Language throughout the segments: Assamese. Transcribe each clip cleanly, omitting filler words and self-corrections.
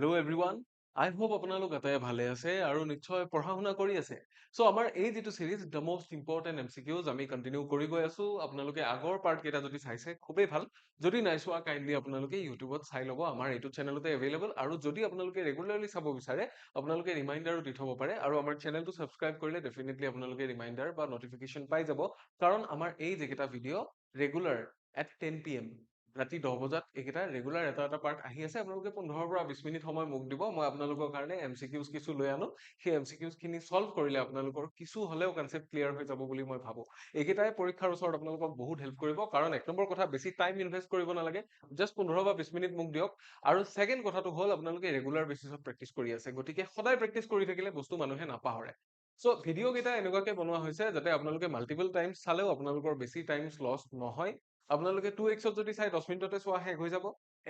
Hello everyone. I hope আপোনালোক আটায়ে ভালে আছে আৰু নিশ্চয় পঢ়া শুনা কৰি আছে। সো আমাৰ এই যেটো সিৰিজ the most important MCQs আমি কন্টিনিউ কৰি গৈ আছো। আপোনালোকে আগৰ পাৰ্ট কেইটা যদি চাইছে খুবেই ভাল। যদি নাই চোৱা কাইন্ডলি আপোনালোকে ইউটিউবত চাই ল'ব আমাৰ এইটো চেনেলতে এভেইলেবল আৰু যদি আপোনালোকে ৰেগুলাৰলি চাব বিচাৰে আপোনালোকে ৰিমাইন্ডাৰো দি থব পাৰে আৰু আমাৰ চেনেলটো সাবস্ক্ৰাইব কৰিলে ডেফিনেটলি আপোনালোকে ৰিমাইন্ডাৰ বা নটিফিকেশন পাই যাব কাৰণ আমাৰ এই যেকেটা ভিডিও ৰেগুলাৰ at 10 pm ৰাতি 10 বজাত এইকেইটা ৰেগুলাৰ এটা পাৰ্ট আহি আছে আপোনালোকে 15 পৰা 20 মিনিট সময় মোক দিব মই আপোনালোকৰ কাৰণে এমসিকিউজ কিছু লৈ আনো সেই এমসিকিউজ খিনি সলভ কৰিলে আপোনালোকৰ কিছু হলেও কনসেপ্ট ক্লিয়াৰ হৈ যাব বুলি মই ভাবো এইকেইটাই পৰীক্ষাৰ ওচৰত আপোনালোকক বহুত হেল্প কৰিব কাৰণ এক নম্বৰ কথা বেছি টাইম ইনভেস্ট কৰিব নালাগে জাস্ট 15 বা 20 মিনিট মোক দিয়ক আৰু সেকেন্ড কথাটো হ'ল আপোনালোকে ৰেগুলাৰ বেসিছত প্ৰেক্টিস কৰি আছে গতিকে সদায় প্ৰেক্টিস কৰি থাকিলে বস্তু মানুহে নাপাহৰে সো ভিডিও কেইটা এনেকুৱাকে বনোৱা হৈছে যাতে আপোনালোকে মাল্টিপল টাইমছ চালেও আপোনালোকৰ বেছি টাইমছ লছ নহয় আপোনালোকে 2x যদি চাই 10 মিনিটতে চোৱা শেষ হৈ যাব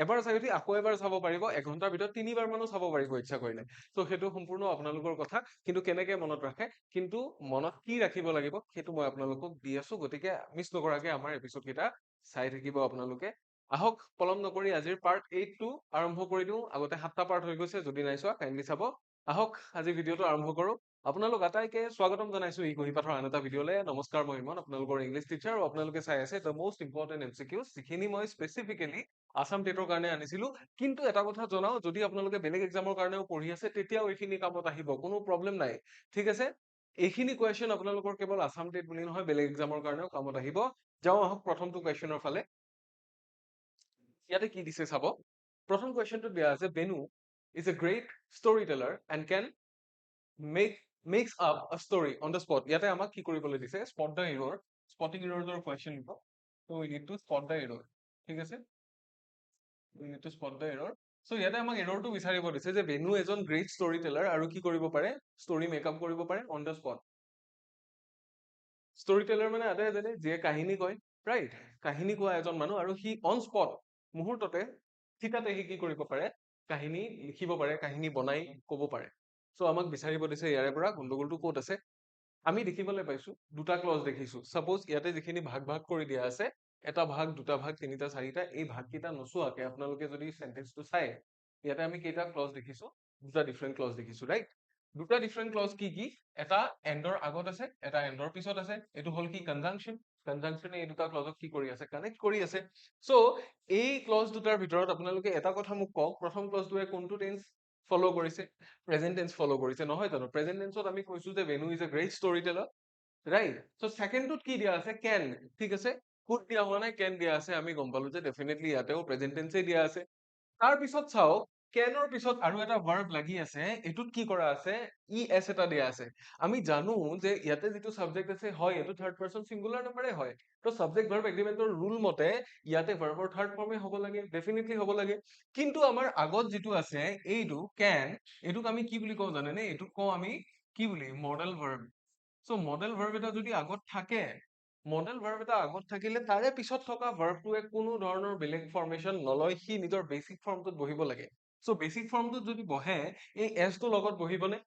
এবাৰ চাই উঠি আকৌ এবাৰ চাব পাৰিব এক ঘণ্টাৰ ভিতৰত তিনিবাৰ মানো চাব পাৰিব ইচ্ছা কৰিলে সো সেইটো সম্পূৰ্ণ আপোনালোকৰ কথা কিন্তু কেনেকে মনত ৰাখে কিন্তু মনত কি ৰাখিব লাগিব সেইটো মই আপোনালোকক দি আছো গতিকে মিছ নকৰাকে আমাৰ এপিসোড কেইটা চাই থাকিব আপোনালোকে আহক পলম নকৰি আজিৰ পাৰ্ট 8 টো আৰম্ভ কৰি দিও আগতে 7টা পাৰ্ট হৈ গৈছে যদি নাই চোৱা কাইন্ডলি চাব আহক আজি ভিডিওটো আৰম্ভ কৰো আপোনালোক আটাইকে স্বাগতম জনাইছো এই কহিপাঠৰ আন এটা ভিডিওলে নমস্কাৰ মই ইমন আপোনালোকৰ ইংলিশ টিচাৰ আৰু আপোনালোকে চাই আছে দ্য মোষ্ট ইম্পৰ্টেন্ট এমসিকিউজ যিখিনি মই স্পেসিফিক্যালি আসাম টেটৰ কাৰণে আনিছিলো কিন্তু এটা কথা জনাও যদি আপোনালোকে বেলেগ এক্সামৰ কাৰণেও পঢ়ি আছে তেতিয়াও এইখিনি কামত আহিব কোনো প্ৰবলেম নাই ঠিক আছে এইখিনি কোৱেশ্চন আপোনালোকৰ কেৱল আসাম টেট বুলি নহয় বেলেগ এক্সামৰ কাৰণেও কামত আহিব যাও আহক প্ৰথমটো কোৱেশ্চনৰ ফালে ইয়াতে কি দিছে চাব প্ৰথম কোৱেশ্চনটো দিয়া আছে Benu is a great storyteller and can makes up a story on the spot ইয়াতে আমাক কি কৰিবলৈ দিছে spot the error spotting error question দিব so we need to spot the error ঠিক আছে we need to spot the error so ইয়াতে আমাক error টো বিচাৰিব দিছে যে বেনু এজন great storyteller আৰু কি কৰিব পাৰে story make up কৰিব পাৰে on the spot storyteller মানে আতে জানে যে কাহিনী কয় right কাহিনী কোৱা এজন মানুহ আৰু সি on spot মুহূৰ্ততে ঠিকাতে সি কি কৰিব পাৰে কাহিনী লিখিব পাৰে কাহিনী বনাই ক'ব পাৰে সো আমাক বিচাৰিব দিছে ইয়াৰে পৰা গণ্ডগোলটো ক'ত আছে আমি দেখিবলৈ পাইছো দুটা ক্লজ দেখিছো সাপোজ ইয়াতে যিখিনি ভাগ ভাগ কৰি দিয়া আছে এটা ভাগ দুটা ভাগ তিনিটা চাৰিটা এই ভাগকেইটা নচোৱাকে আপোনালোকে যদি সেন্টেন্সটো চাই ইয়াতে আমি কেইটা ক্লজ দেখিছো দুটা ডিফাৰেন্ট ক্লজ দেখিছো ৰাইট দুটা ডিফাৰেন্ট ক্লজ কি কি এটা এন্ডৰ আগত আছে এটা এন্ডৰ পিছত আছে এটো হল কি কনজাংশন কনজাংশনে এই দুটা ক্লজক কি কৰি আছে কানেক্ট কৰি আছে সো এই ক্লজ দুটাৰ ভিতৰত আপোনালোকে এটা কথা মোক কওক প্ৰথম ক্লজটোৱে কোনটো টেন্স ফলো কৰিছে প্ৰেজেন্ট টেন্স ফলো কৰিছে নহয় জানো প্ৰেজেন্ট টেন্সত আমি কৈছো যে Benu is a great storyteller right so সেকেন্ডটোত কি দিয়া আছে ক্যান ঠিক আছে কুড দিয়া হোৱা নাই ক্যান দিয়া আছে আমি গম পালো যে ডেফিনেটলি ইয়াতেও প্ৰেজেন্ট টেন্সে দিয়া আছে তাৰ পিছত চাও ক্যানৰ পিছত আৰু এটা ভাৰ্ব লাগি আছে এটুত কি কৰা আছে ই এস এটা দিয়া আছে আমি জানো যে ইয়াতে যেটো সাবজেক্ট আছে হয় এটো থাৰ্ড পাৰসন সিঙ্গুলাৰ নাম্বাৰে হয় তো সাবজেক্ট ভাৰ্ব এগ্ৰিমেন্টৰ ৰুল মতে ইয়াতে ভাৰ্বৰ থাৰ্ড ফৰ্মে হ'ব লাগে ডেফিনেটলি হ'ব লাগে কিন্তু আমাৰ আগত যেটো আছে এইটো ক্যান এটুক আমি কি বুলি কওঁ জানেনে এটুক কওঁ আমি কি বুলি model verb so model verb এটা যদি আগত থাকে মডেল ভাৰ্ব এটা আগত থাকিলে তাৰে পিছত থকা ভাৰ্বটোৱে কোনো ধৰণৰ বেলেগ ফৰ্মেশন নলয় সি নিজৰ বেসিক ফৰ্মটোত বহিব লাগে সো বেসিক ফৰ্মটোত যদি বহে এই এস টো লগত বহিবনে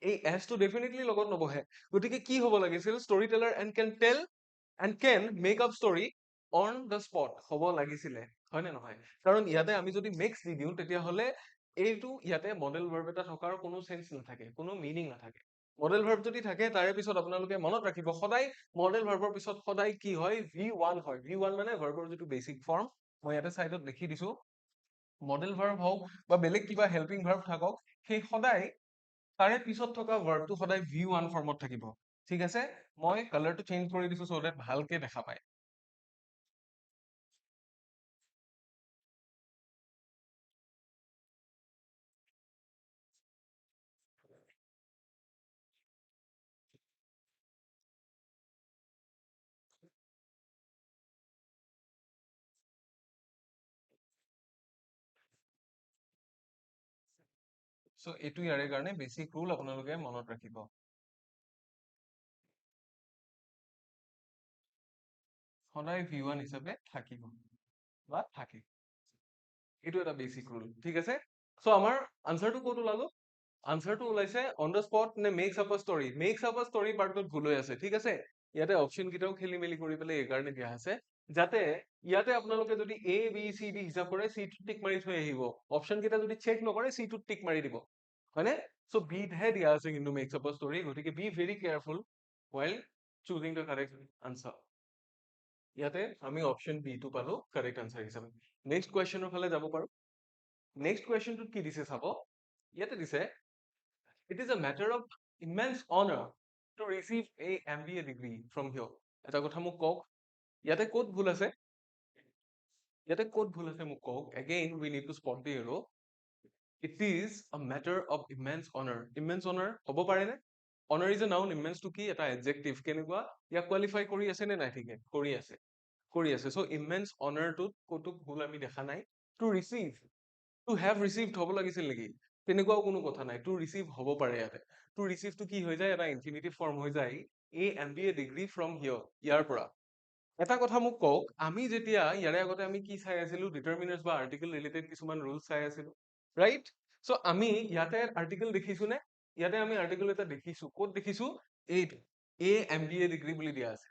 এই এস টো ডেফিনেটলি লগত নবহে গতিকে কি হ'ব লাগিছিল story teller and can make up story on the spot হ'ব লাগিছিলে হয় নে নহয় কাৰণ ইয়াতে আমি যদি মেক্স দি দিওঁ তেতিয়াহ'লে এইটো ইয়াতে মডেল ভাৰ্ব এটা থকাৰ কোনো সেন্স নাথাকে কোনো মিনিং নাথাকে মডেল ভাৰ্ব যদি থাকে তাৰে পিছত আপোনালোকে মনত ৰাখিব সদায় মডেল ভাৰ্বৰ পিছত সদায় কি হয় V1 হয় V1 মানে ভাৰ্বৰ যেটো বেসিক ফৰ্ম মই ইয়াতে সাইডত লিখি দিছো মডেল ভাৰ্ব হওক বা বেলেগ কিবা হেল্পিং ভাৰ্ব থাকক সেই সদায় তাৰে পিছত থকা ভাৰ্বটো সদায় V1 ফৰ্মত থাকিব ঠিক আছে মই কালাৰটো চেঞ্জ কৰি দিছো সো দ্যাট ভালকে দেখা পায় সো এটো ইয়াৰে কাৰণে বেসিক ৰুল আপোনালোকে মনত ৰাখিব সদায় V1 হিচাপে থাকিব বা থাকে এটো এটা বেসিক ৰুল ঠিক আছে সো আমাৰ আনসাৰটো ক'ত ওলালো আনসাৰটো ওলাইছে অন দ্য স্পট নে মেক্স আপ আ ষ্টৰী পাৰ্টত ভুল হৈ আছে ঠিক আছে ইয়াতে অপচন কিটাও খেলি মেলি কৰি পেলাই এই কাৰণে দিয়া আছে যাতে ইয়াতে আপোনালোকে যদি A B C D হিচাপ কৰে C টোত টিক মাৰি থৈ আহিব অপচন কেইটা যদি চেক নকৰে C টোত টিক মাৰি দিব হয়নে সো B হে দিয়া আছে কিন্তু মেক্স আপ ষ্টৰি গতিকে B very careful while choosing the correct answer ইয়াতে আমি অপচন বি টো পালো কাৰেক্ট আনসাৰ হিচাপে নেক্সট কুৱেশ্যনৰ ফালে যাব পাৰো নেক্সট কুৱেশ্যনটোত কি দিছে চাব ইয়াতে দিছে it is a matter of immense honor to receive a MBA degree from here এটা কথা মোক কওক ইয়াতে ক'ত ভুল আছে ইয়াতে ক'ত ভুল আছে মোক কওক again we need to spot the error it is a matter of immense honor হ'ব পাৰে নে honor is a noun immense to কি এটা adjective কেনেকুৱা ইয়াক qualify কৰি আছে নে নাই ঠিকে কৰি আছে so immense honor টোত ক'তো ভুল আমি দেখা নাই to receive to have received হ'ব লাগিছিল নেকি তেনেকুৱাও কোনো কথা নাই to receive হ'ব পাৰে ইয়াতে to receive টো কি হৈ যায় এটা infinitive form হৈ যায় a MBA degree from here ইয়াৰ পৰা এটা কথা মোক কওক আমি যেতিয়া ইয়াৰে আগতে আমি কি চাই আছিলো ডিটাৰমিনাৰ্স বা আৰ্টিকেল ৰিলেটেড কিছুমান ৰুলছ চাই আছিলো ৰাইট সো আমি ইয়াতে আৰ্টিকেল দেখিছো নে ইয়াতে আমি আৰ্টিকেল এটা দেখিছো ক'ত দেখিছো এইটো এ MBA ডিগ্ৰী বুলি দিয়া আছে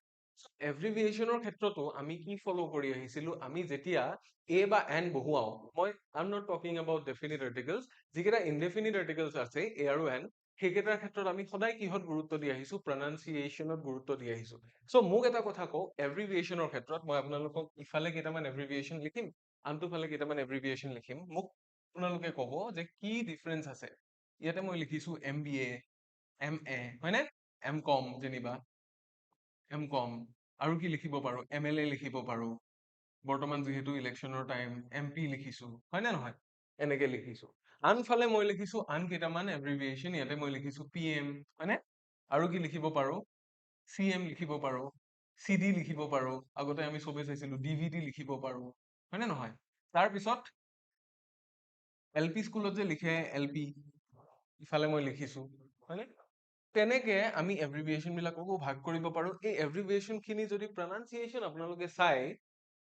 এভ্ৰিভিয়েচনৰ ক্ষেত্ৰতো আমি কি ফলো কৰি আহিছিলো আমি যেতিয়া এ বা এন বহুৱাও মই I am not talking about definite articles যিকেইটা ইনডেফিনিট আৰ্টিকেলছ আছে এ আৰু এন সেইকেইটাৰ ক্ষেত্ৰত আমি সদায় কিহত গুৰুত্ব দি আহিছো প্ৰনাউন্সিয়েচনত গুৰুত্ব দি আহিছো সো মোক এটা কথা কওঁ এভ্ৰিভিয়েচনৰ ক্ষেত্ৰত মই আপোনালোকক ইফালে কেইটামান এভ্ৰিভিয়েচন লিখিম আনটো ফালে কেইটামান এভ্ৰিভিয়েচন লিখিম মোক আপোনালোকে ক'ব যে কি ডিফাৰেন্স আছে ইয়াতে মই লিখিছো MBA MA হয়নে MCOM যেনিবা MCOM আৰু কি লিখিব পাৰো MLA লিখিব পাৰো বৰ্তমান যিহেতু ইলেকশ্যনৰ টাইম MP লিখিছো হয় নে নহয় এনেকে লিখিছো আনফালে মই লিখিছো আন কেইটামান এভ্ৰিভিয়েচন ইয়াতে মই লিখিছো PM হয়নে আৰু কি লিখিব পাৰো CM লিখিব পাৰো CD লিখিব পাৰো আগতে আমি সবে চাইছিলো DVD লিখিব পাৰো হয়নে নহয় তাৰপিছত LP স্কুলত যে লিখে LP ইফালে মই লিখিছো হয়নে তেনেকে আমি এভ্ৰিভিয়েচন বিলাককো ভাগ কৰিব পাৰো এই এভ্ৰিভিয়েচন খিনি যদি প্ৰনাউন্সিয়েচন আপোনালোকে চাই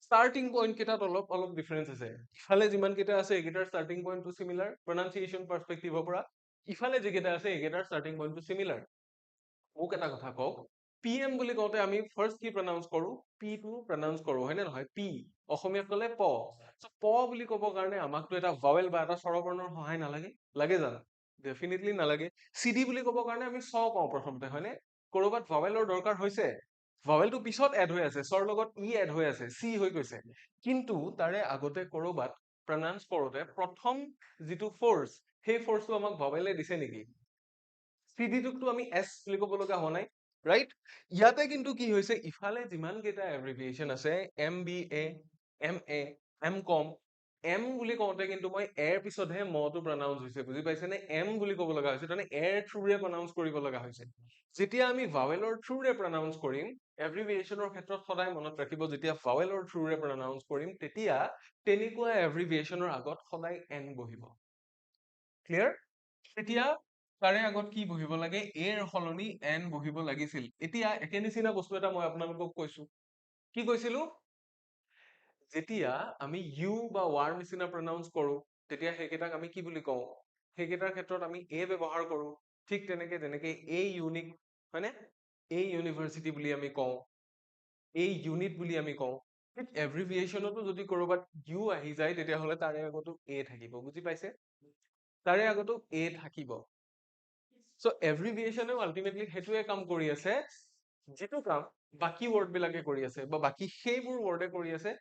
starting point কেইটাত অলপ অলপ ডিফাৰেন্স আছে ইফালে যিমান কেইটা আছে এইকেইটাৰ starting point টো similar pronunciation perspective পৰা ইফালে যিকেইটা আছে এইকেইটাৰ starting point টো similar মোক এটা কথা কওক PM বুলি কওঁতে আমি ফাৰ্ষ্ট কি প্ৰনাউন্স কৰো P টো প্ৰনাউন্স কৰো হয় নে নহয় P অসমীয়াত ক'লে প সো প বুলি ক'ব কাৰণে আমাকতো এটা ভাৱেল বা এটা স্বৰবৰ্ণৰ সহায় নালাগে লাগে জানো ডেফিনেটলি নালাগে CD বুলি ক'ব কাৰণে আমি চ কওঁ প্ৰথমতে হয়নে কৰবাত ভাৱেলৰ দৰকাৰ হৈছে ভাৱেলটো পিছত এড হৈ আছে স্বৰ লগত ই এড হৈ আছে চি হৈ গৈছে কিন্তু তাৰে আগতে কৰবাত প্ৰনাউন্স কৰোতে প্ৰথম যিটো ফৰ্চ সেই ফৰ্চটো আমাক ভাৱেলে দিছে নেকি CD টোকটো আমি S বুলি ক'ব লগা হোৱা নাই ৰাইট ইয়াতে কিন্তু কি হৈছে ইফালে যিমান কেইটা এভ্ৰিভিয়েচন আছে MBA MA MCOM M বুলি কওঁতে কিন্তু মই এৰ পিছতহে মটো প্ৰনাউন্স হৈছে বুজি পাইছে নে M বুলি ক'ব লগা হৈছে তাৰমানে এৰ থ্ৰুৰে প্ৰনাউন্স কৰিব লগা হৈছে যেতিয়া আমি ভাৱেলৰ থ্ৰুৰে প্ৰনাউন্স কৰিম এভ্ৰিভিয়েচনৰ ক্ষেত্ৰত সদায় মনত ৰাখিব যেতিয়া ভাৱেলৰ থ্ৰুৰে প্ৰনাউন্স কৰিম তেতিয়া তেনেকুৱা এভ্ৰিভিয়েচনৰ আগত সদায় N বহিব ক্লিয়াৰ তেতিয়া তাৰে আগত কি বহিব লাগে এৰ সলনি N বহিব লাগিছিল এতিয়া একে নিচিনা বস্তু এটা মই আপোনালোকক কৈছো কি কৈছিলো যেতিয়া আমি ইউ বা ৱাৰ নিচিনা প্ৰনাউন্স কৰো তেতিয়া সেইকেইটাক আমি কি বুলি কওঁ সেইকেইটাৰ ক্ষেত্ৰত আমি এ ব্যৱহাৰ কৰো ঠিক তেনেকে যেনেকে এ ইউনিক হয়নে এ ইউনিভাৰ্চিটি বুলি আমি কওঁ এ ইউনিট বুলি আমি কওঁ ঠিক এভ্ৰিভিয়েচনতো যদি কৰবাত ইউ আহি যায় তেতিয়াহ'লে তাৰে আগতো এ থাকিব বুজি পাইছে তাৰে আগতো এ থাকিব সো এভ্ৰিভিয়েচনেও আলটিমেটলি সেইটোৱে কাম কৰি আছে যিটো কাম বাকি ৱৰ্ড বিলাকে কৰি আছে বা বাকি সেইবোৰ ৱৰ্ডে কৰি আছে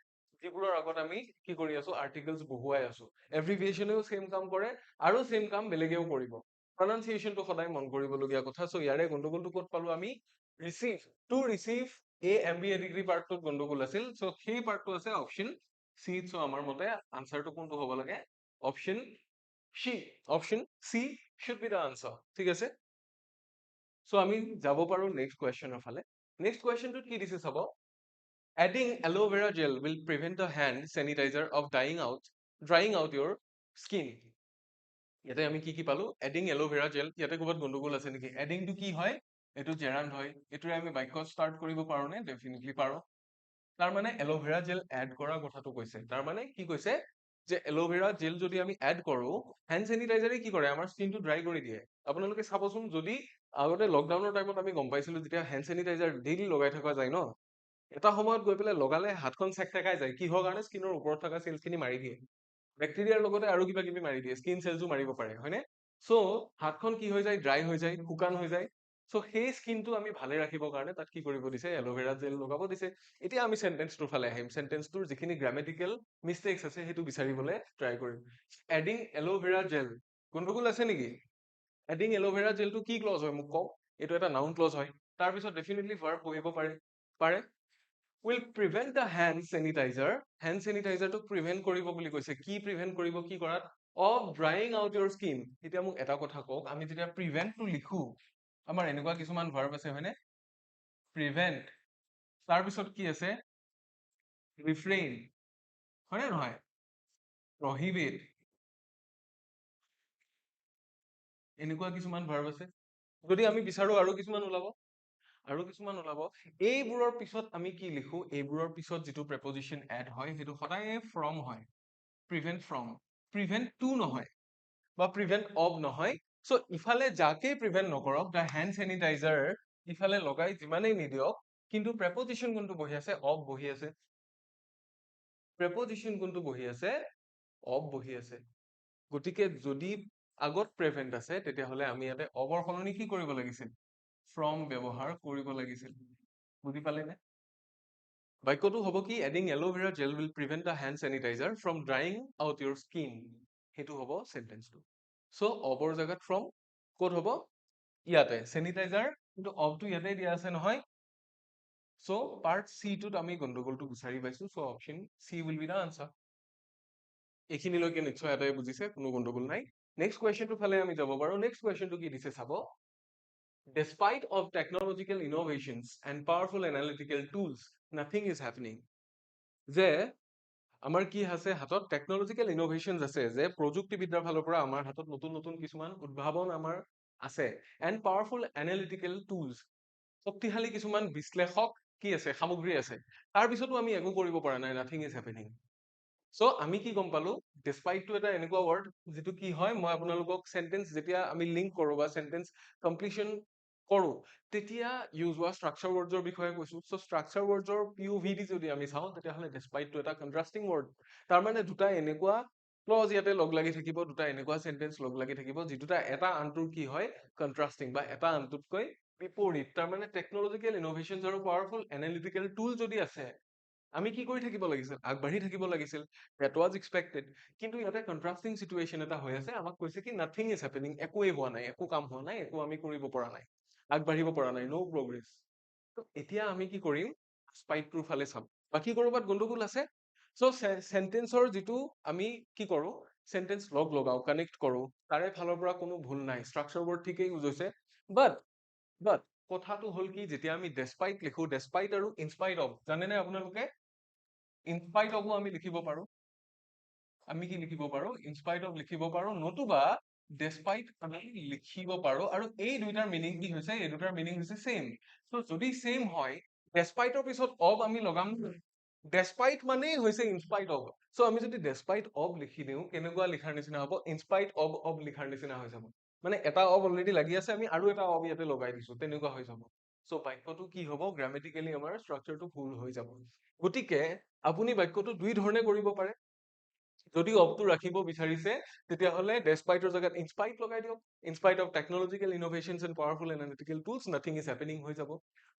যিবোৰৰ আগত আমি কি কৰি আছো আৰ্টিকেলছ বহুৱাই আছো এভ্ৰিভিয়েচনেও সেম কাম কৰে আৰু সেম কাম বেলেগেও কৰিব প্ৰনাউন্সিয়েচনটো সদায় মন কৰিবলগীয়া কথা সো ইয়াৰে গণ্ডগোলটো ক'ত পালো আমি ৰিচিভ টু ৰিচিভ এ MBA ডিগ্ৰী পাৰ্টটোত গণ্ডগোল আছিল সো সেই পাৰ্টটো আছে অপচন চি সো আমাৰ মতে আনসাৰটো কোনটো হ'ব লাগে option C option C should be the answer ঠিক আছে সো আমি যাব পাৰো নেক্সট কুৱেশ্যনৰ ফালে নেক্সট কুৱেশ্যনটোত কি দিছে চাব adding aloe vera gel will prevent the hand sanitizer of drying out your skin ইয়াতে আমি কি কি পালো adding aloe vera gel ইয়াতে ক'ৰবাত গণ্ডগোল আছে নেকি adding টো কি হয় এইটো জেৰাণ্ড হয় এইটোৰে আমি বাক্য ষ্টাৰ্ট কৰিব পাৰো নে ডেফিনেটলি পাৰো তাৰ মানে এল'ভেৰা জেল এড কৰা কথাটো কৈছে তাৰ মানে কি কৈছে যে এল'ভেৰা জেল যদি আমি এড কৰো হেণ্ড চেনিটাইজাৰে কি কৰে আমাৰ স্কিনটো ড্ৰাই কৰি দিয়ে আপোনালোকে চাবচোন যদি আগতে লকডাউনৰ টাইমত আমি গম পাইছিলো যেতিয়া হেণ্ড চেনিটাইজাৰ ডেইলি লগাই থকা যায় ন এটা সময়ত গৈ পেলাই লগালে হাতখন চেকচেকাই যায়, কিহৰ কাৰণে? স্কিনৰ ওপৰত থকা চেলছখিনি মাৰি দিয়ে, বেক্টেৰিয়াৰ লগতে আৰু কিবা কিবি মাৰি দিয়ে, স্কিন চেলছো মাৰিব পাৰে, হয়নে? চ' হাতখন কি হৈ যায়? ড্ৰাই হৈ যায়, শুকান হৈ যায়। চ' সেই স্কিনটো আমি ভালে ৰাখিবৰ কাৰণে তাত কি কৰিব দিছে? এল'ভেৰা জেল লগাব দিছে। এতিয়া আমি চেন্টেন্সটোৰ ফালে আহিম। চেন্টেন্সটোৰ যিখিনি গ্ৰামেটিকেল মিষ্টেক্স আছে সেইটো বিচাৰিবলৈ ট্ৰাই কৰিম। এডিং এল'ভেৰা জেল, গণ্ডগোল আছে নেকি? এডিং এল'ভেৰা জেলটো কি ক্লজ হয় মোক কওক? এইটো এটা নাউন ক্লজ হয়। তাৰপিছত ডেফিনেটলি ভাৰ্ব বহিব পাৰে। will prevent the hand sanitizer, hand sanitizer টো প্ৰিভেন্ট কৰিব বুলি কৈছে। কি প্ৰিভেন্ট কৰিব? কি কৰাত? of drying out your skin। এতিয়া মোক এটা কথা কওক, আমি যেতিয়া প্ৰিভেন্টটো লিখো আমাৰ এনেকুৱা কিছুমান ভাৰ্ব আছে, হয়নে? প্ৰিভেন্ট, তাৰপিছত কি আছে? ৰিফ্ৰেইন, হয়নে নহয়? প্ৰহিবিট, এনেকুৱা কিছুমান ভাৰ্ব আছে। যদি আমি বিচাৰো আৰু কিছুমান ওলাব, এইবোৰৰ পিছত আমি কি লিখো? এইবোৰৰ পিছত যিটো প্ৰেপজিশ্যন এড হয় সেইটো সদায় ফ্ৰম হয়। প্ৰিভেন্ট ফ্ৰম, প্ৰিভেন্ট টু নহয় বা প্ৰিভেন্ট অব নহয়। চ' ইফালে যাকেই প্ৰিভেন্ট নকৰক, দ্য হেণ্ড চেনিটাইজাৰ ইফালে লগাই যিমানেই নিদিয়ক, কিন্তু প্ৰেপজিশ্যন কোনটো বহি আছে? অব বহি আছে। প্ৰেপজিশ্যন কোনটো বহি আছে? অব বহি আছে। গতিকে যদি আগত প্ৰেভেন্ট আছে তেতিয়াহ'লে আমি ইয়াতে অবৰ সলনি কি কৰিব লাগিছিল? ফ্ৰম ব্যৱহাৰ কৰিব লাগিছিল। বুজি পালে নে? বাক্যটো হ'ব কি? Adding aloe vera gel will prevent the hand sanitiser from drying out your skin. সেইটো হ'ব চেন্টেন্সটো। চ' অবৰ জেগাত ফ্ৰম ক'ত হ'ব? ইয়াতে চেনিটাইজাৰ, কিন্তু অবটো ইয়াতে দিয়া আছে নহয়। চ' পাৰ্ট চি টোত আমি গণ্ডগোলটো বিচাৰি পাইছো। So' option C will be the answer. এইখিনিলৈকে নিশ্চয় এটাই বুজিছে, কোনো গণ্ডগোল নাই। নেক্সট কুৱেশ্যনটোৰ ফালে আমি যাব পাৰো। নেক্সট কুৱেশ্যনটো কি দিছে চাব। Despite of technological innovations and powerful analytical tools, nothing is happening. যে আমাৰ কি আছে হাতত? টেকনলজিকেল ইনোভেশনছ আছে, যে প্ৰযুক্তিবিদ্যাৰ ফালৰ পৰা আমাৰ হাতত নতুন নতুন কিছুমান উদ্ভাৱন আমাৰ আছে। এণ্ড পাৱাৰফুল এনালিটিকেল টুলছ, শক্তিশালী কিছুমান বিশ্লেষক কি আছে? সামগ্ৰী আছে। তাৰপিছতো আমি একো কৰিব পৰা নাই, নাথিং ইজ হেপেনিং। চ' আমি কি গম পালো? ডিস্পাইটটো এটা এনেকুৱা ৱৰ্ড যিটো কি হয়, মই আপোনালোকক চেন্টেন্স যেতিয়া আমি লিংক কৰো বা চেন্টেন্স কমপ্লিশ্যন কৰো তেতিয়া ইউজ হোৱা ষ্ট্ৰাকচাৰ ৱৰ্ডছৰ বিষয়ে কৈছো। চ' ষ্ট্ৰাকচাৰ ৱৰ্ডছৰ POV দি যদি আমি চাওঁ তেতিয়াহ'লে ডিস্পাইটটো এটা কন্ট্ৰাষ্টিং ৱৰ্ড। তাৰমানে দুটা এনেকুৱা ক্লজ ইয়াতে লগ লাগি থাকিব, দুটা এনেকুৱা চেন্টেন্স লগ লাগি থাকিব যি দুটা এটা আনটোৰ কি হয়? কন্ট্ৰাষ্টিং বা এটা আনটোতকৈ বিপৰীত। তাৰমানে টেকনলজিকেল ইনোভেশনছ আৰু পাৱাৰফুল এনালিটিকেল টুল যদি আছে, আমি কি কৰি থাকিব লাগিছিল? আগবাঢ়ি থাকিব লাগিছিল। That was expected. কিন্তু ইয়াতে কন্ট্ৰাষ্টিং চিটুৱেশ্যন এটা হৈ আছে। আমাক কৈছে কি নাথিং ইজ হেপেনিং, একোৱেই হোৱা নাই, একো কাম হোৱা নাই, একো আমি কৰিব পৰা নাই, আগবাঢ়িব পৰা নাই, ন' প্ৰগ্ৰেছ। এতিয়া আমি কি কৰিম? স্পাইটটোৰ ফালে চাম। বাকী ক'ৰবাত গণ্ডগোল আছে? চ' চেন্টেন্সৰ যিটো আমি কি কৰো? চেন্টেন্স লগাও, কানেক্ট কৰো, তাৰে ফালৰ পৰা কোনো ভুল নাই, ষ্ট্ৰাকচাৰ ৱৰ্ড ঠিকেই ইউজ হৈছে। বাট কথাটো হ'ল কি? যেতিয়া আমি ডেস্পাইট লিখো, ডেস্পাইট আৰু ইনস্পাইট অফ, জানেনে আপোনালোকে? ইনস্পাইট অফো আমি লিখিব পাৰো। আমি কি লিখিব পাৰো? ইনস্পাইট অফ লিখিব পাৰো, নতুবা ডেস্পাইট আমি লিখিব পাৰো। আৰু এই দুইটাৰ মিনিং কি হৈছে? এই দুটাৰ মিনিং হৈছে সেম। চ' যদি সেম হয়, ডেস্পাইটৰ পিছত অফ আমি লগাম। ডেস্পাইট মানেই হৈছে ইনস্পাইট অফ। চ' আমি যদি ডেস্পাইট অফ লিখি দিওঁ, কেনেকুৱা লিখাৰ নিচিনা হ'ব? ইনস্পাইট অফ লিখাৰ নিচিনা হৈ যাব। মানে এটা অফ অলৰেডি লাগি আছে, আমি আৰু এটা অফ ইয়াতে লগাই দিছো, তেনেকুৱা হৈ যাব। চ' বাক্যটো কি হ'ব? গ্ৰামেটিকেলি আমাৰ ষ্ট্ৰাকচাৰটো ভুল হৈ যাব। গতিকে আপুনি বাক্যটো দুই ধৰণে কৰিব পাৰে। যদি অফটো ৰাখিব বিচাৰিছে তেতিয়াহ'লে ডেস্পাইটৰ জেগাত ইনস্পাইট লগাই দিয়ক। In spite of technological innovations and powerful analytical tools, nothing is happening হৈ যাব।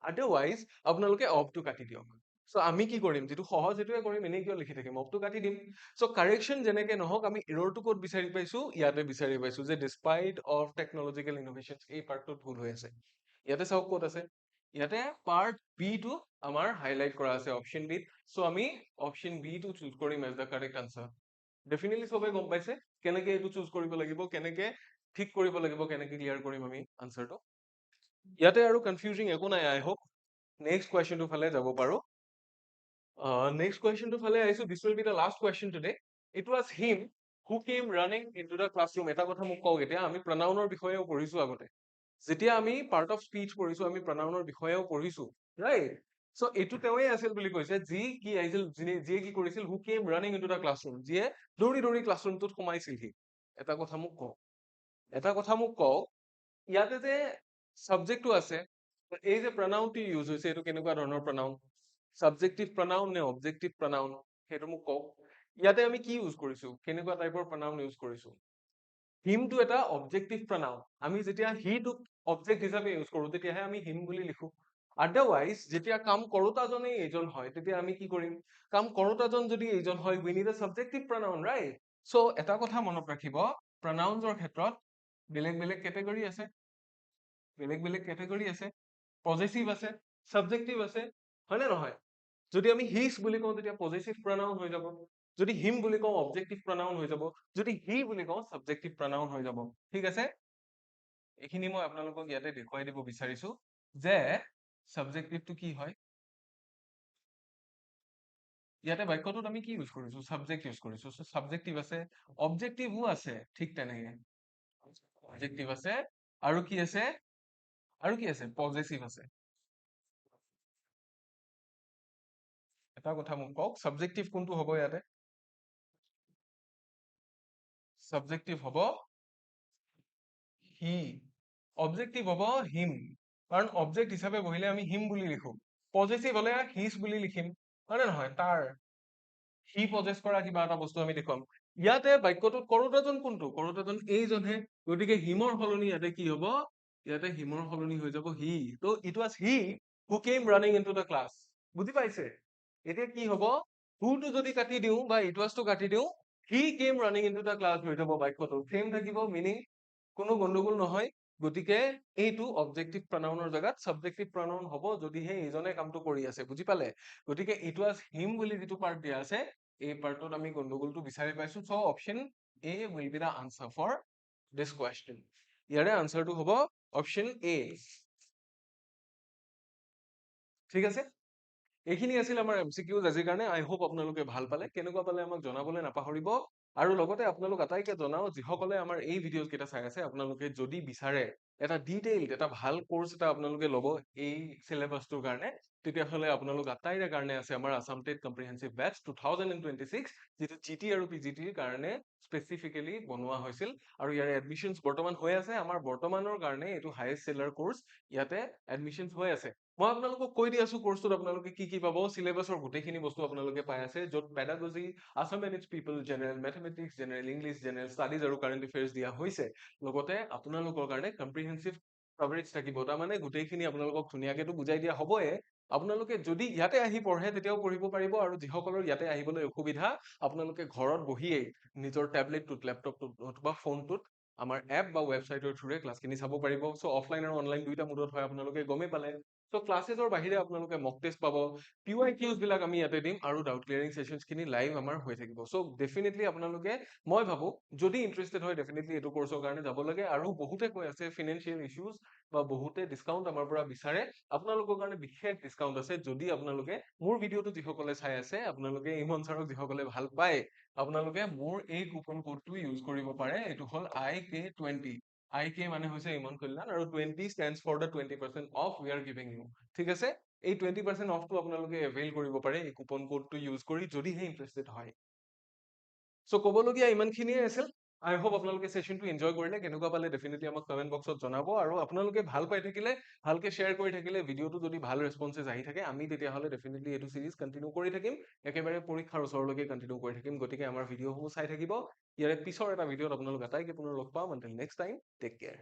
আদাৰৱাইজ আপোনালোকে অফটো কাটি দিয়ক। চ' আমি কি কৰিম? যিটো সহজ সেইটোৱে কৰিম, এনেই কিয় লিখি থাকিম? অফটো কাটি দিম। চ' কাৰেকশ্যন যেনেকে নহওক, আমি এৰৰটো ক'ত বিচাৰি পাইছো? ইয়াতে বিচাৰি পাইছো, যে ডিস্পাইট অফ টেকনলজিকেল ইনোভেশনছ, এই পাৰ্টটোত ভুল হৈ আছে। ইয়াতে চাওক ক'ত আছে। ইয়াতে পাৰ্ট বি টো আমাৰ হাইলাইট কৰা আছে অপশ্যন বিত। চ' আমি অপশ্যন বি টো চুজ কৰিম as the correct answer. Definitely চবে গম পাইছে কেনেকে এইটো চুজ কৰিব লাগিব, কেনেকে ঠিক কৰিব লাগিব, কেনেকে ক্লিয়াৰ কৰিম আমি আনচাৰটো। ইয়াতে আৰু কনফিউজিং একো নাই, আই হোপ। নেক্সট কুৱেশ্যনটোৰ ফালে যাব পাৰো। নেক্সট কুৱেশ্যনটোৰ ফালে আহিছো। দিছ will be the last question today. It was him who chemo running into the classroom. এটা কথা মোক কওক, এতিয়া আমি প্ৰনাউনৰ বিষয়েও পঢ়িছো আগতে। যেতিয়া আমি পাৰ্ট অফ স্পীচ পঢ়িছো, আমি প্ৰনাউনৰ বিষয়েও পঢ়িছো, ৰাইট? চ' এইটো তেওঁৱে আছিল বুলি কৈছে, যি কি আহিছিল, যিয়ে কি কৰিছিল, হু কেম ৰানিং ইনটু দ্য ক্লাছৰুম, যিয়ে দৌৰি দৌৰি ক্লাছৰুমটোত সোমাইছিলহি। এটা কথা মোক কওক, ইয়াতে যে চাবজেক্টটো আছে, এই যে প্ৰনাউনটো ইউজ হৈছে, এইটো কেনেকুৱা ধৰণৰ প্ৰনাউন? সাবজেক্টিভ প্ৰনাউন নে অবজেক্টিভ প্ৰনাউন সেইটো মোক কওক ইয়াতে আমি কি ইউজ কৰিছো কেনেকুৱা টাইপৰ প্ৰনাউন ইউজ কৰিছো হিমটো এটা অবজেক্টিভ প্ৰনাউন আমি যেতিয়া হিটোক অবজেক্ট হিচাপে ইউজ কৰো তেতিয়াহে আমি হিম বুলি লিখো আদাৰৱাইজ যেতিয়া কাম কৰোতাজনেই এইজন হয় তেতিয়া আমি কি কৰিম কাম কৰোতাজন যদি এইজন হয় we need a subjective pronoun right so এটা কথা মনত ৰাখিব pronounsৰ ক্ষেত্ৰত বেলেগ বেলেগ কেটেগৰী আছে পজেচিভ আছে সাবজেক্টিভ আছে হয় নে নহয় যদি আমি হিজ বুলি কওঁ তেতিয়া পজেচিভ pronoun হৈ যাব যদি হিম বুলি কওঁ অবজেক্টিভ pronoun হৈ যাব যদি হি বুলি কওঁ সাবজেক্টিভ pronoun হৈ যাব ঠিক আছে এইখিনি মই আপোনালোকক ইয়াতে দেখুৱাই দিব বিচাৰিছো যে সাবজেক্টিভটো কি হয় ইয়াতে বাক্যটোত আমি কি ইউজ কৰিছো সাবজেক্ট ইউজ কৰিছো সো সাবজেক্টিভ আছে অবজেক্টিভও আছে ঠিক তেনেকে অবজেক্টিভ আছে আৰু কি আছে পজেচিভ আছে এটা কথা মোক কওক সাবজেক্টিভ কোনটো হ'ব ইয়াতে সাবজেক্টিভ হ'ব হি অবজেক্টিভ হ'ব হিম কাৰণ অবজেক্ট হিচাপে বহিলে আমি হিম বুলি লিখো পজেচিভ হলে হিজ বুলি লিখিম হয় নে নহয় তাৰ হি পজেছ কৰা কিবা এটা বস্তু আমি দেখুৱাম ইয়াতে বাক্যটোত কৰোতাজন কোনটো কৰোতাজন এইজনহে গতিকে হিমৰ সলনি ইয়াতে কি হ'ব ইয়াতে হিমৰ সলনি হৈ যাব হি তো it was he who chemo running into the class বুজি পাইছে এতিয়া কি হ'ব হুটো যদি কাটি দিওঁ বা ইট ৱাজটো কাটি দিওঁ হি কেম ৰানিং ইনটু দ্য ক্লাছ হৈ যাব বাক্যটো চেম থাকিব মিনিং কোনো গণ্ডগোল নহয় গতিকে এইটো অবজেক্টিভ প্ৰনাউনৰ জায়গাত সাবজেক্টিভ প্ৰনাউন হ'ব যদিহে এইজনে কামটো কৰি আছে বুজি পালে গতিকে ইট ৱাজ হিম বুলি যিটো পাৰ্ট দিয়া আছে এই পাৰ্টত আমি গণ্ডগোলটো বিচাৰি পাইছো so option A will be the answer for this question ইয়াৰে আনসাৰটো হ'ব অপচন এ ঠিক আছে এইখিনি আছিল আমাৰ এমচিকিউজ আজিৰ কাৰণে আই হোপ আপোনালোকে ভাল পালে কেনেকুৱা পালে আমাক জনাবলৈ নাপাহৰিব আৰু লগতে আপোনালোক আটাইকে জনাও যিসকলে আমাৰ এই ভিডিঅ' কেইটা চাই আছে আপোনালোকে যদি বিচাৰে এটা ডিটেইলড এটা ভাল কোৰ্স এটা আপোনালোকে ল'ব এই সিলেবাসটোৰ কাৰণে তেতিয়াহ'লে আপোনালোক আটাইৰে কাৰণে আছে আমাৰ আসাম টেট কম্প্ৰিহেনসিভ বেটচ 2026 যেটো জিটি আৰু পিজিটিৰ কাৰণে স্পেসিফিক্যালি বনোৱা হৈছিল আৰু ইয়াৰ এডমিশনছ বৰ্তমান হৈ আছে আমাৰ বৰ্তমানৰ কাৰণে এইটো হাইয়েষ্ট সেলাৰ কোৰ্স ইয়াতে এডমিশনছ হৈ আছে মই আপোনালোকক কৈ দি আছো কোৰ্সটোত আপোনালোকে কি পাব সিলেবাসৰ গোটেইখিনি বস্তু আপোনালোকে পাই আছে য'ত pedagogy Assam and people general mathematics general English general studies আৰু কাৰেণ্ট এফেয়াৰ্স দিয়া হৈছে লগতে আপোনালোকৰ কাৰণে কম্প্ৰিহেনসিভ কভাৰেজ থাকিব তাৰমানে গোটেইখিনি আপোনালোকক ধুনীয়াকেতো বুজাই দিয়া হ'বয়ে আপোনালোকে যদি ইয়াতে আহি পঢ়ে তেতিয়াও পঢ়িব পাৰিব আৰু যিসকলৰ ইয়াতে আহিবলৈ অসুবিধা আপোনালোকে ঘৰত বহিয়েই নিজৰ টেবলেটটোত লেপটপটোত অথবা ফোনটোত আমাৰ এপ বা ৱেবছাইটৰ থ্ৰুৰে ক্লাছখিনি চাব পাৰিব সো অফলাইন আৰু অনলাইন দুইটা মোডত হয় আপোনালোকে গমেই পালে সো ক্লাছেছৰ বাহিৰে আপোনালোকে মক টেষ্ট পাব PYQs বিলাক আমি ইয়াতে দিম আৰু ডাউট ক্লিয়াৰিং সেশনছখিনি লাইভ আমাৰ হৈ থাকিব সো ডেফিনেটলি আপোনালোকে মই ভাবো যদি ইন্টাৰেষ্টেড হয় ডেফিনেটলি এইটো কোৰ্সৰ কাৰণে যাব লাগে আৰু বহুতে কৈ আছে ফিনান্সিয়েল ইস্যুজ বা বহুতে ডিসকাউন্ট আমাৰ পৰা বিচাৰে আপোনালোকৰ কাৰণে বিশেষ ডিসকাউন্ট আছে যদি আপোনালোকে মোৰ ভিডিওটো যিসকলে চাই আছে আপোনালোকে ইমন ছাৰক যিসকলে ভাল পায় আপোনালোকে মোৰ এই কুপন কোডটো ইউজ কৰিব পাৰে এইটো হল IK20 IK মানে হৈছে ইমন কল্যাণ আৰু 20 stands for the 20% off we are giving you ঠিক আছে এই 20% অফটো আপোনালোকে এভেইল কৰিব পাৰে এই কুপন কোডটো ইউজ কৰি যদিহে ইন্টাৰেষ্টেড হয় সো ক'বলগীয়া ইমানখিনিয়ে আছিল আই হোপ আপোনালোকে সেশনটো এনজয় কৰিলে কেনেকুৱা পালে ডেফিনেটলি আমাক কমেন্ট বক্সত জনাব আৰু আপোনালোকে ভাল পাই থাকিলে ভালকে শ্বেয়াৰ কৰি থাকিলে ভিডিওটো যদি ভাল ৰেসপন্সেস আহি থাকে আমি তেতিয়াহ'লে ডেফিনেটলি এইটো সিৰিজ কন্টিনিউ কৰি থাকিম একেবাৰে পৰীক্ষাৰ ওচৰলৈকে কন্টিনিউ কৰি থাকিম গতিকে আমাৰ ভিডিওসমূহ চাই থাকিব ইয়াৰে পিছৰ এটা ভিডিওত আপোনালোক আটাইকে পুনৰ লগ পাম until next time take care